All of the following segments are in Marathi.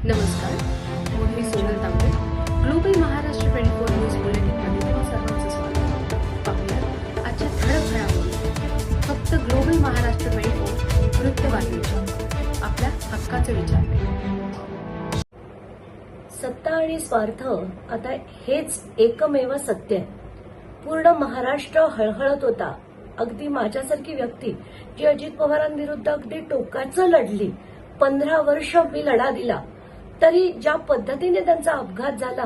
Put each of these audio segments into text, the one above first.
नमस्कार, मी सोनल तांबे. ग्लोबल महाराष्ट्र 24 न्यूज बुलेटिनमध्ये तुम्हा सर्वांचं स्वागत. पाहूया आजच्या ठळक घडामोडी. फक्त ग्लोबल महाराष्ट्र 24 वृत्तवाहिनीच्या आपल्या हक्काचे विचार. सत्ता आणि स्वार्थ आता हेच एकमेव सत्य आहे. पूर्ण महाराष्ट्र हळहळत होता. अगदी माझ्यासारखी व्यक्ती जी अजित पवारांविरुद्ध अगदी टोकाचं लढली, 15 वर्ष मी लढा दिला, तरी ज्या पद्धतीने त्यांचा अपघात झाला,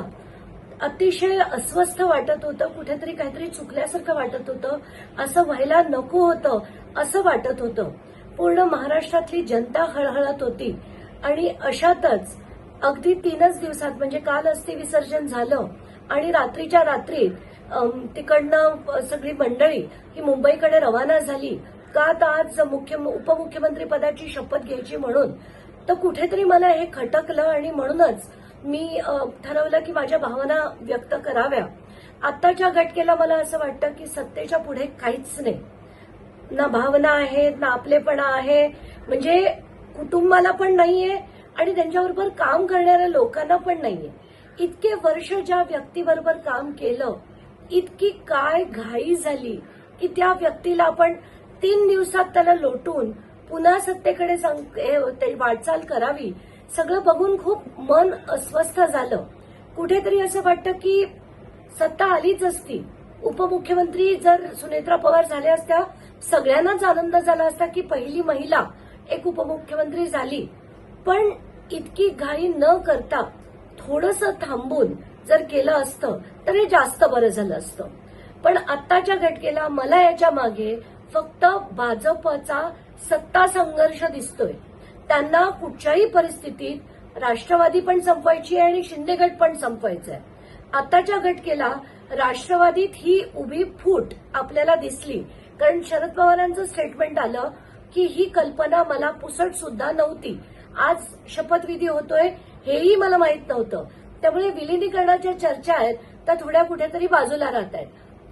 अतिशय अस्वस्थ वाटत होतं. कुठेतरी काहीतरी चुकल्यासारखं वाटत होतं. असं व्हायला नको होतं असं वाटत होतं. पूर्ण महाराष्ट्रातली जनता हळहळत होती. आणि अशातच अगदी 3च दिवसात, म्हणजे काल अस्थि विसर्जन झालं आणि रात्रीच्या रात्रीत तिकडनं सगळी मंडळी ही मुंबईकडे रवाना झाली. का तर आज उपमुख्यमंत्री पदाची शपथ घ्यायची म्हणून. तर कुठेतरी मला हे खटकलं आणि म्हणूनच मी ठरवलं की माझ्या भावना व्यक्त कराव्या. आत्ताच्या घटकेला मला असं वाटतं की सत्तेच्या पुढे काहीच नाही. ना भावना आहेत, ना आपलेपणा आहे, म्हणजे कुटुंबाला पण नाहीये आणि त्यांच्याबरोबर काम करणाऱ्या लोकांना पण नाहीये. इतके वर्ष ज्या व्यक्तीबरोबर काम केलं, इतकी काय घाई झाली की त्या व्यक्तीला आपण 3 दिवसात त्याला लोटून पुन्हा सत्तेकडे वाटचाल करावी. सगळं बघून खूप मन अस्वस्थ झालं. कुठेतरी असं वाटतं की सत्ता आलीच असती. उपमुख्यमंत्री जर सुनेत्रा पवार झाल्या असत्या, सगळ्यांनाच आनंद झाला असता की पहिली महिला एक उपमुख्यमंत्री झाली. पण इतकी घाई न करता थोडंसं थांबून जर केलं असतं तर हे जास्त बरं झालं असतं. पण आत्ताच्या घटकेला मला याच्या मागे फक्त भाजपचा सत्ता संघर्ष दिसतोय. त्यांना कुठच्याही परिस्थितीत राष्ट्रवादी पण संपवायची आहे आणि शिंदे गट पण संपवायचा आहे. आताच्या घटकेला राष्ट्रवादीत ही उभी फूट आपल्याला दिसली, कारण शरद पवारांचं स्टेटमेंट आलं की ही कल्पना मला पुसट सुद्धा नव्हती. आज शपथविधी होतोय हेही मला माहित नव्हतं. त्यामुळे विलिनीकरणाच्या चर्चा आहेत त्या थोड्या कुठेतरी बाजूला राहत आहेत.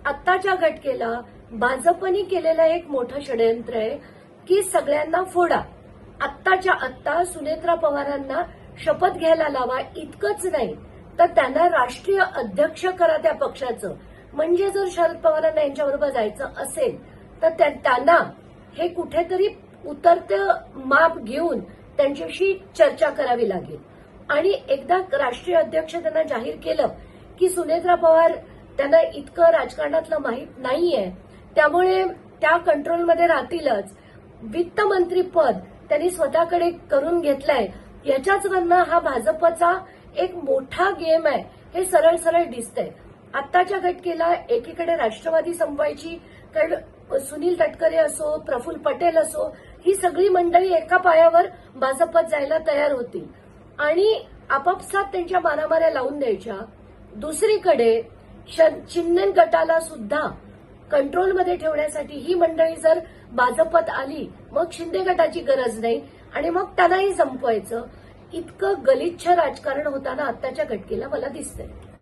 आत्ताच्या घटकेला भाजपनी केलेलं एक मोठं षडयंत्र आहे की सगळ्यांना फोडा. आत्ताच्या आत्ता सुनेत्रा पवारांना शपथ घ्यायला लावा. इतकंच नाही तर त्यांना राष्ट्रीय अध्यक्ष करा त्या पक्षाचं. म्हणजे जर शरद पवारांना यांच्याबरोबर जायचं असेल तर त्यांना हे कुठेतरी उतरतं माप घेऊन त्यांच्याशी चर्चा करावी लागेल. आणि एकदा राष्ट्रीय अध्यक्ष त्यांना जाहीर केलं की सुनेत्रा पवार त्यांना इतकं राजकारणातलं माहीत नाहीये, त्यामुळे त्या कंट्रोलमध्ये राहतीलच. वित्तमंत्री पद त्यांनी स्वतःकडे करून घेतलंय. याच्याच वरनं हा भाजपचा एक मोठा गेम आहे हे सरळ सरळ दिसतंय. आत्ताच्या घटकेला एकीकडे राष्ट्रवादी संपवायची, कारण सुनील तटकरे असो, प्रफुल्ल पटेल असो, ही सगळी मंडळी एका पायावर भाजपात जायला तयार होती आणि आपापसात त्यांच्या मारामाऱ्या लावून द्यायच्या. दुसरीकडे शिंदे गटाला सुद्धा कंट्रोलमध्ये ठेवण्यासाठी ही मंडळी जर भाजपात आली, मग शिंदे गटाची गरज नाही आणि मग त्यांनाही संपवायचं. इतकं गलिच्छ राजकारण होताना आत्ताच्या घटकेला मला दिसतंय.